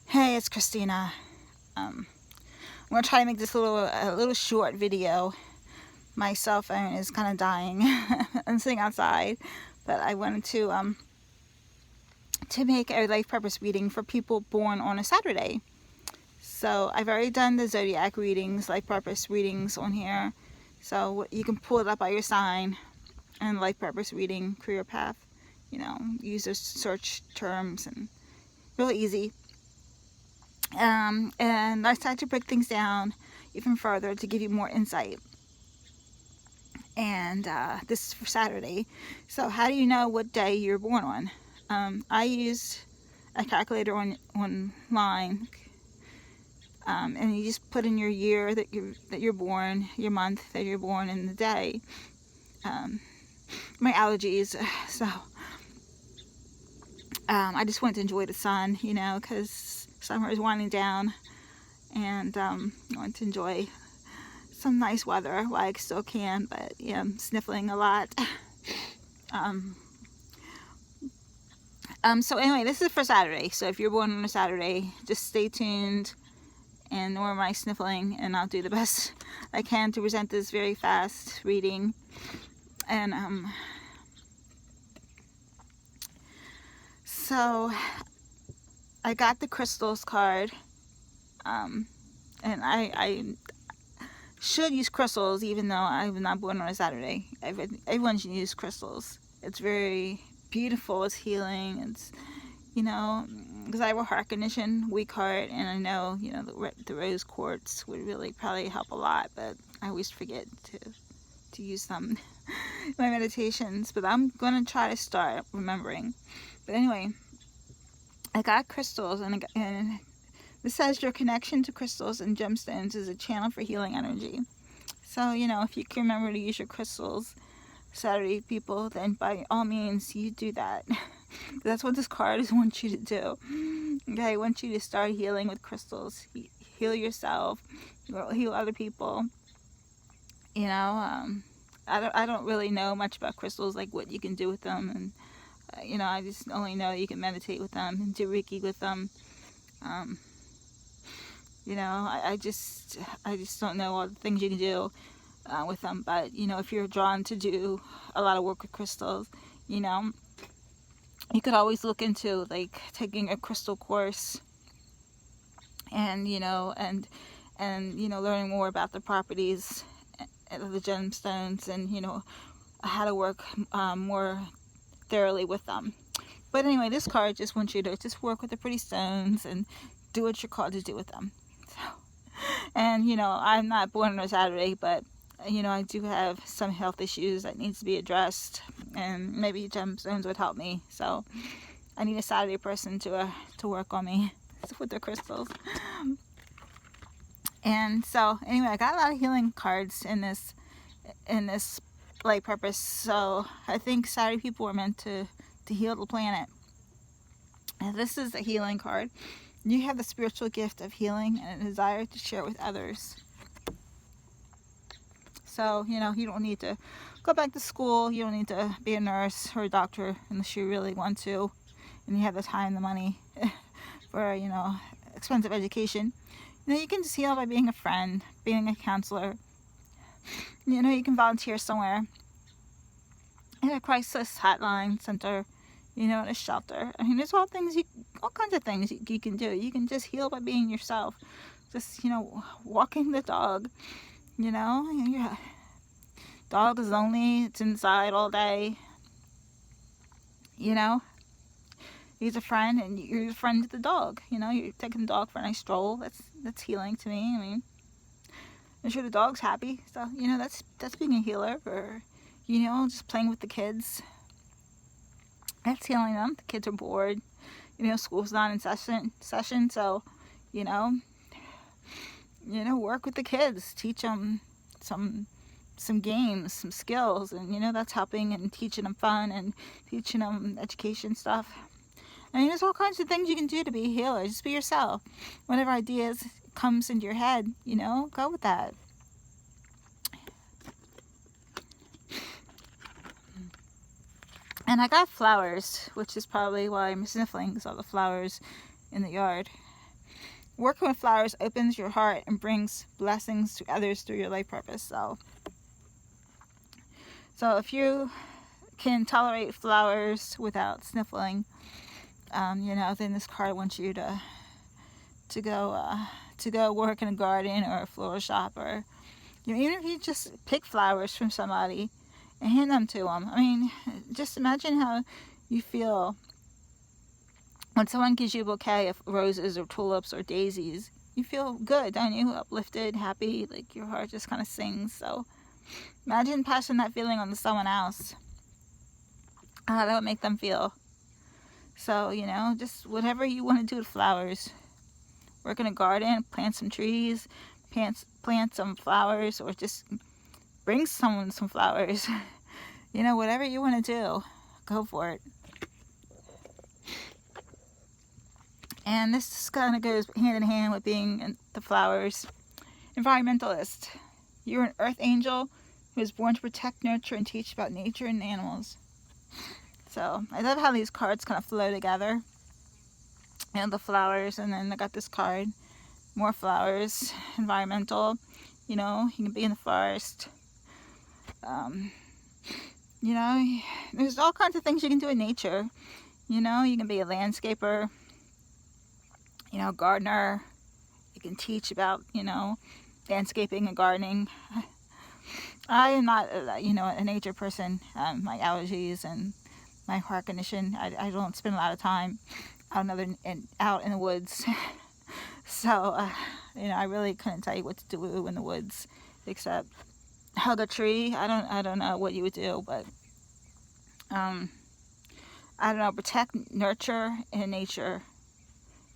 Hey, it's Kristina. I'm gonna try to make this a little short video. My cell phone is kind of dying. I'm sitting outside, but I wanted to make a life purpose reading for people born on a Saturday. So I've already done the zodiac readings, life purpose readings on here. So you can pull it up by your sign and life purpose reading, career path. Use those search terms and really easy. And I decided to break things down even further to give you more insight. And this is for Saturday. So how do you know what day you're born on? I use a calculator online, and you just put in your year that you're born, your month that you're born, and the day. My allergies, so I just want to enjoy the sun, because summer is winding down, and I want to enjoy some nice weather while I still can, but yeah, I'm sniffling a lot. So anyway, this is for Saturday, so if you're born on a Saturday, just stay tuned and ignore my sniffling, and I'll do the best I can to present this very fast reading. And so I got the crystals card, and I should use crystals even though I'm not born on a Saturday. Everyone should use crystals. It's very beautiful. It's healing. It's, because I have a heart condition, weak heart, and I know, the rose quartz would really probably help a lot, but I always forget to use them in my meditations. But I'm going to try to start remembering. But anyway, I got crystals, and this says your connection to crystals and gemstones is a channel for healing energy. So, if you can remember to use your crystals, Saturday people, then by all means, you do that. That's what this card wants you to do. Okay, I want you to start healing with crystals. Heal yourself, heal other people. I don't really know much about crystals, like what you can do with them, and I just only know you can meditate with them and do Reiki with them. I just don't know all the things you can do with them. But if you're drawn to do a lot of work with crystals, you could always look into like taking a crystal course, and learning more about the properties of the gemstones, and how to work more thoroughly with them. But anyway, this card just wants you to just work with the pretty stones and do what you're called to do with them. So, and I'm not born on a Saturday, but I do have some health issues that needs to be addressed, and maybe gemstones would help me. So I need a Saturday person to work on me with the crystals. And so anyway, I got a lot of healing cards in this light purpose. So I think Saturday people were meant to heal the planet. And this is a healing card. You have the spiritual gift of healing and a desire to share with others. So, you don't need to go back to school. You don't need to be a nurse or a doctor unless you really want to, and you have the time, the money for, expensive education. You can just heal by being a friend, being a counselor. You can volunteer somewhere in a crisis hotline center, in a shelter. There's all kinds of things you can do. You can just heal by being yourself. Just, walking the dog. Your dog is lonely. It's inside all day. He's a friend, and you're a friend to the dog. You're taking the dog for a nice stroll. That's healing to me. I'm sure the dog's happy. So, that's being a healer. Or, just playing with the kids. That's healing them. The kids are bored. School's not in session. So, work with the kids. Teach them some games, some skills. And, that's helping and teaching them fun and teaching them education stuff. There's all kinds of things you can do to be a healer. Just be yourself. Whatever ideas comes into your head, go with that. And I got flowers, which is probably why I'm sniffling, because all the flowers in the yard. Working with flowers opens your heart and brings blessings to others through your life purpose. So if you can tolerate flowers without sniffling, then this card wants you to go work in a garden or a floral shop, or even if you just pick flowers from somebody and hand them to them. I mean, just imagine how you feel when someone gives you a bouquet of roses or tulips or daisies. You feel good, don't you? Uplifted, happy, like your heart just kind of sings. So imagine passing that feeling on to someone else. How that would make them feel. So, just whatever you want to do with flowers. Work in a garden, plant some trees, plant some flowers, or just bring someone some flowers. Whatever you want to do, go for it. And this just kind of goes hand in hand with being the flowers. Environmentalist. You're an earth angel who is born to protect, nurture, and teach about nature and animals. So I love how these cards kind of flow together. And the flowers, and then I got this card. More flowers. Environmental. You can be in the forest. There's all kinds of things you can do in nature. You can be a landscaper. Gardener. You can teach about, landscaping and gardening. I am not, a nature person. My allergies and my heart condition, I don't spend a lot of time out in the woods. So, I really couldn't tell you what to do in the woods, except hug a tree. I don't know what you would do, but, I don't know, protect, nurture, and nature.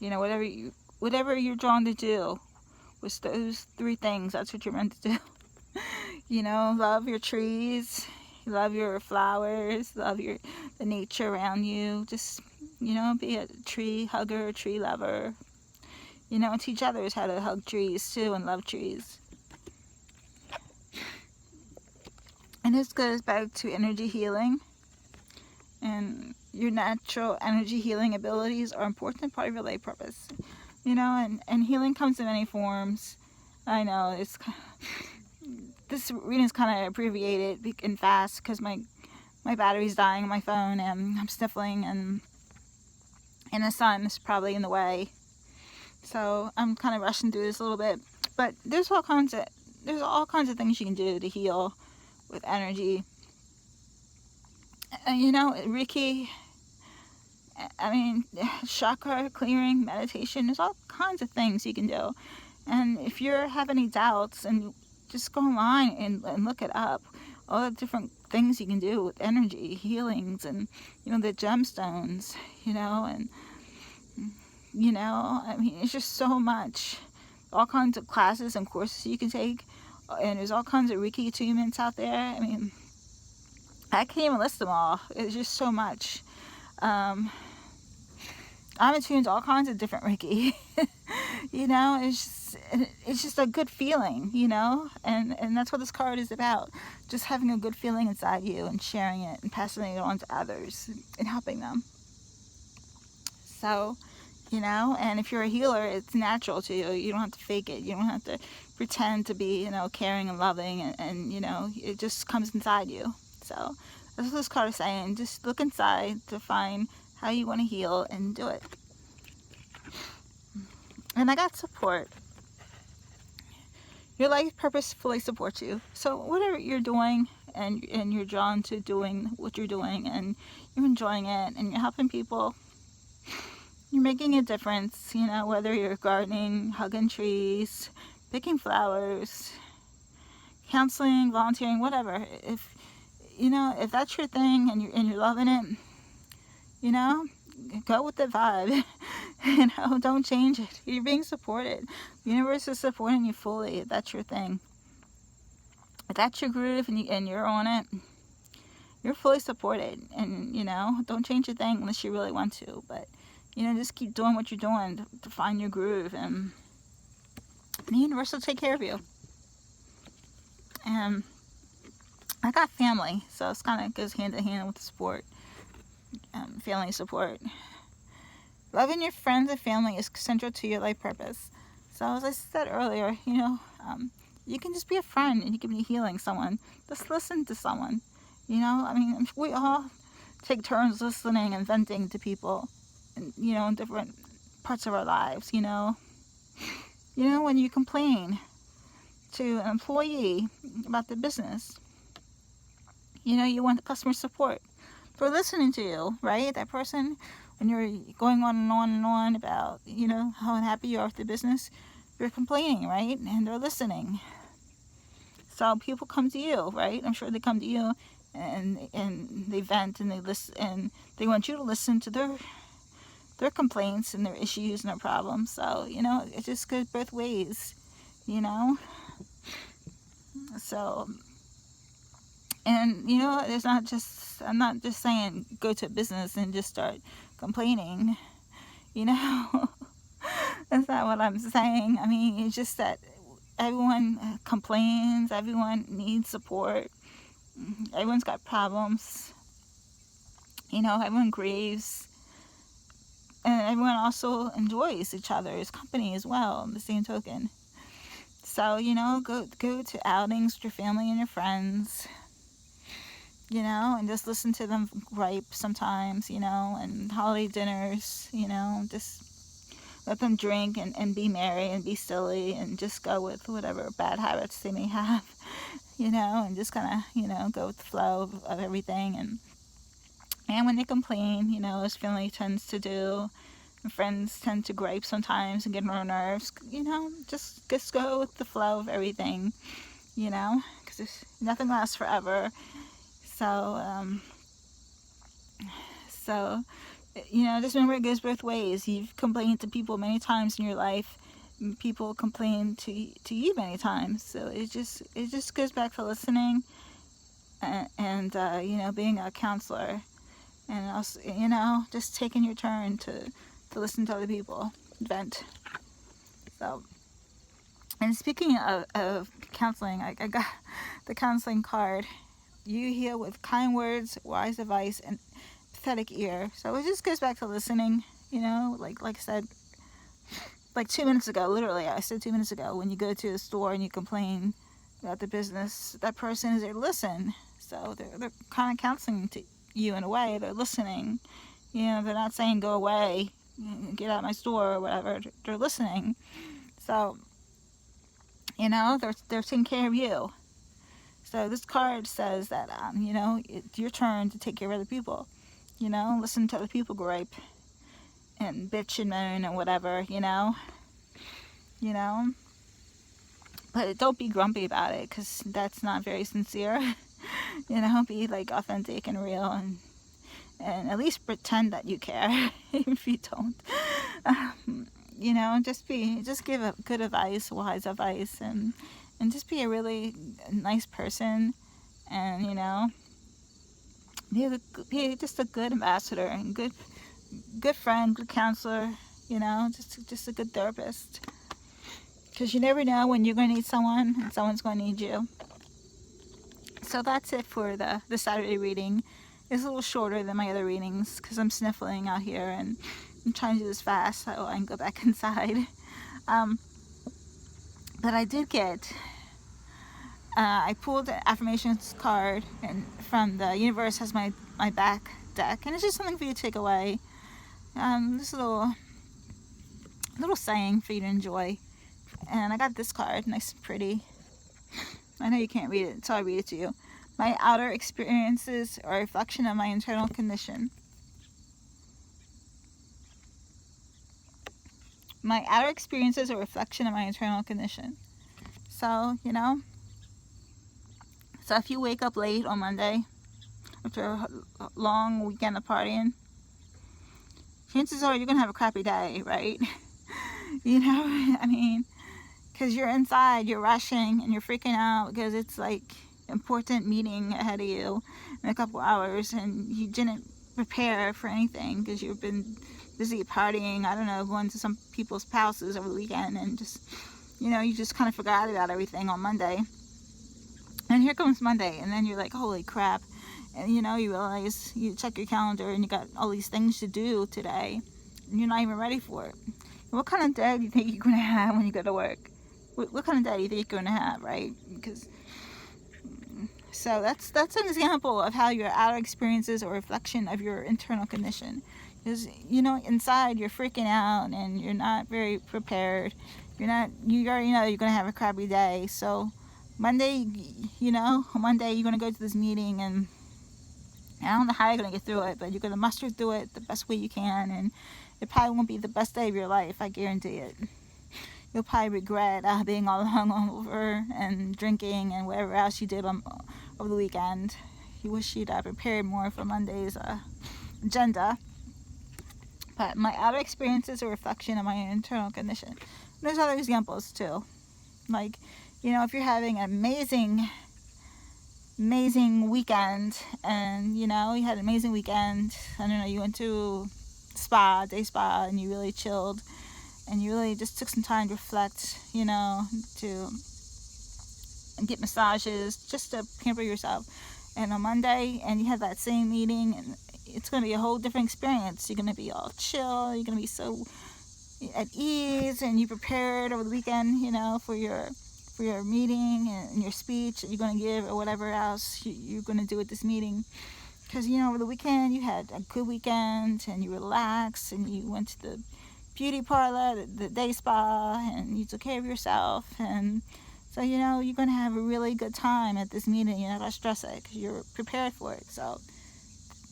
Whatever you're drawn to do with those three things, that's what you're meant to do. Love your trees, love your flowers, love the nature around you. Just, be a tree hugger, a tree lover. And teach others how to hug trees too and love trees. And this goes back to energy healing. And your natural energy healing abilities are an important part of your life purpose. And healing comes in many forms. I know this reading is kind of abbreviated and fast because my battery's dying on my phone and I'm sniffling and the sun is probably in the way. So I'm kind of rushing through this a little bit. But there's all kinds of things you can do to heal with energy. Reiki, chakra clearing, meditation, there's all kinds of things you can do. And if you have any doubts, and just go online and look it up, all the different things you can do with energy, healings, and, the gemstones, it's just so much. All kinds of classes and courses you can take, and there's all kinds of Reiki attunements out there. I can't even list them all. It's just so much. I'm attuned to all kinds of different Reiki. It's just a good feeling, and that's what this card is about. Just having a good feeling inside you and sharing it and passing it on to others and helping them. So, and if you're a healer, it's natural to you. You don't have to fake it. You don't have to pretend to be, caring and loving, and it just comes inside you. So that's what this card is saying. Just look inside to find how you want to heal and do it. And I got support. Your life purpose fully supports you. So whatever you're doing and you're drawn to doing what you're doing and you're enjoying it and you're helping people, you're making a difference, whether you're gardening, hugging trees, picking flowers, counseling, volunteering, whatever. If that's your thing and you're loving it, go with the vibe. Don't change it. You're being supported. The universe is supporting you fully if that's your thing. If that's your groove and you're on it, you're fully supported. And, don't change a thing unless you really want to. But, just keep doing what you're doing to find your groove. And the universe will take care of you. And I got family, so it kind of goes hand in hand with the support. Family support. Loving your friends and family is central to your life purpose. So as I said earlier, you can just be a friend and you can be healing someone. Just listen to someone. I mean, we all take turns listening and venting to people, and, in different parts of our lives. When you complain to an employee about the business, you want the customer support for listening to you, right? That person, when you're going on and on and on about, how unhappy you are with the business, you're complaining, right? And they're listening. So people come to you, right? I'm sure they come to you and they vent and they listen, and they want you to listen to their complaints and their issues and their problems. So, it just goes both ways, you know? So, and, it's not just, I'm not just saying go to a business and just start complaining, That's not what I'm saying. I mean, it's just that everyone complains, everyone needs support, everyone's got problems, everyone grieves, and everyone also enjoys each other's company as well, on the same token. So, go to outings with your family and your friends, and just listen to them gripe sometimes, and holiday dinners, just let them drink and be merry and be silly and just go with whatever bad habits they may have, and just kind of, go with the flow of everything. And when they complain, as family tends to do, and friends tend to gripe sometimes and get on our nerves, just go with the flow of everything, because nothing lasts forever. So, just remember it goes both ways. You've complained to people many times in your life. People complain to you many times. So it just goes back to listening and being a counselor, and also, just taking your turn to listen to other people vent. So, and speaking of counseling, I got the counseling card. You heal with kind words, wise advice, and pathetic ear. So it just goes back to listening, like I said, like 2 minutes ago, literally, I said 2 minutes ago, when you go to the store and you complain about the business, that person is there to listen. So they're kind of counseling to you in a way. They're listening. They're not saying go away, get out of my store or whatever. They're listening. So, they're taking care of you. So this card says that, it's your turn to take care of other people. Listen to other people gripe and bitch and moan and whatever, But don't be grumpy about it, because that's not very sincere. Be like authentic and real, and at least pretend that you care if you don't. Just give a good advice, wise advice, and just be a really nice person, and be just a good ambassador and good friend, good counselor, just a good therapist. Because you never know when you're going to need someone and someone's going to need you. So that's it for the Saturday reading. It's a little shorter than my other readings because I'm sniffling out here and I'm trying to do this fast so I can go back inside. But I did get, I pulled the affirmations card and from the universe has my back deck, and it's just something for you to take away. This little saying for you to enjoy. And I got this card, nice and pretty. I know you can't read it, so I read it to you. My outer experiences are a reflection of my internal condition. My outer experiences are a reflection of my internal condition. So, so if you wake up late on Monday after a long weekend of partying, chances are you're going to have a crappy day, right? I mean, because you're inside, you're rushing, and you're freaking out because it's like important meeting ahead of you in a couple hours, and you didn't prepare for anything because you've been busy partying, I don't know, going to some people's houses over the weekend, and just, you just kind of forgot about everything on Monday. And here comes Monday, and then you're like, holy crap. And you realize, you check your calendar and you got all these things to do today, you're not even ready for it. What kind of day do you think you're going to have when you go to work? What kind of day do you think you're going to have, right? Because so that's an example of how your outer experiences are a reflection of your internal condition. Because inside you're freaking out and you're not very prepared. You already know you're gonna have a crappy day. So Monday, Monday you're gonna go to this meeting, and I don't know how you're gonna get through it, but you're gonna muster through it the best way you can, and it probably won't be the best day of your life. I guarantee it. You'll probably regret being all hungover and drinking and whatever else you did over the weekend. You wish you'd prepared more for Monday's agenda. But my outer experience is a reflection of my internal condition. And there's other examples too. Like, if you're having an amazing weekend, and you had an amazing weekend, I don't know, you went to day spa, and you really chilled, and you really just took some time to reflect, to get massages, just to pamper yourself. And on Monday, and you have that same meeting, and it's going to be a whole different experience. You're going to be all chill, you're going to be so at ease, and you prepared over the weekend, for your meeting and your speech that you're going to give, or whatever else you're going to do at this meeting. Because, over the weekend you had a good weekend, and you relaxed, and you went to the beauty parlor, the day spa, and you took care of yourself. And so, you're going to have a really good time at this meeting. You're not going to stress it because you're prepared for it. So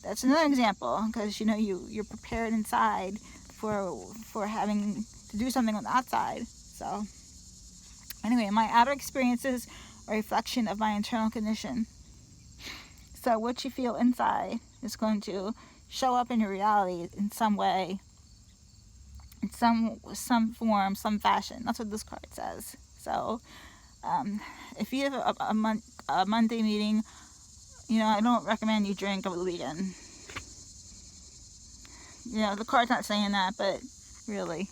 that's another example, because, you're prepared inside for having to do something on the outside. So anyway, my outer experiences are a reflection of my internal condition. So what you feel inside is going to show up in your reality in some way, in some form, some fashion. That's what this card says. So if you have a Monday meeting, I don't recommend you drink over the weekend. The card's not saying that, but really.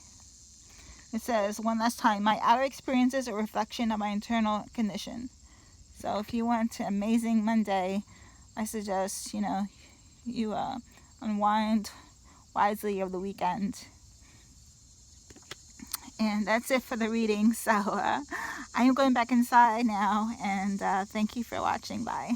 It says, one last time, my outer experiences are a reflection of my internal condition. So if you want an amazing Monday, I suggest, you unwind wisely over the weekend. And that's it for the reading. So I am going back inside now, and thank you for watching. Bye.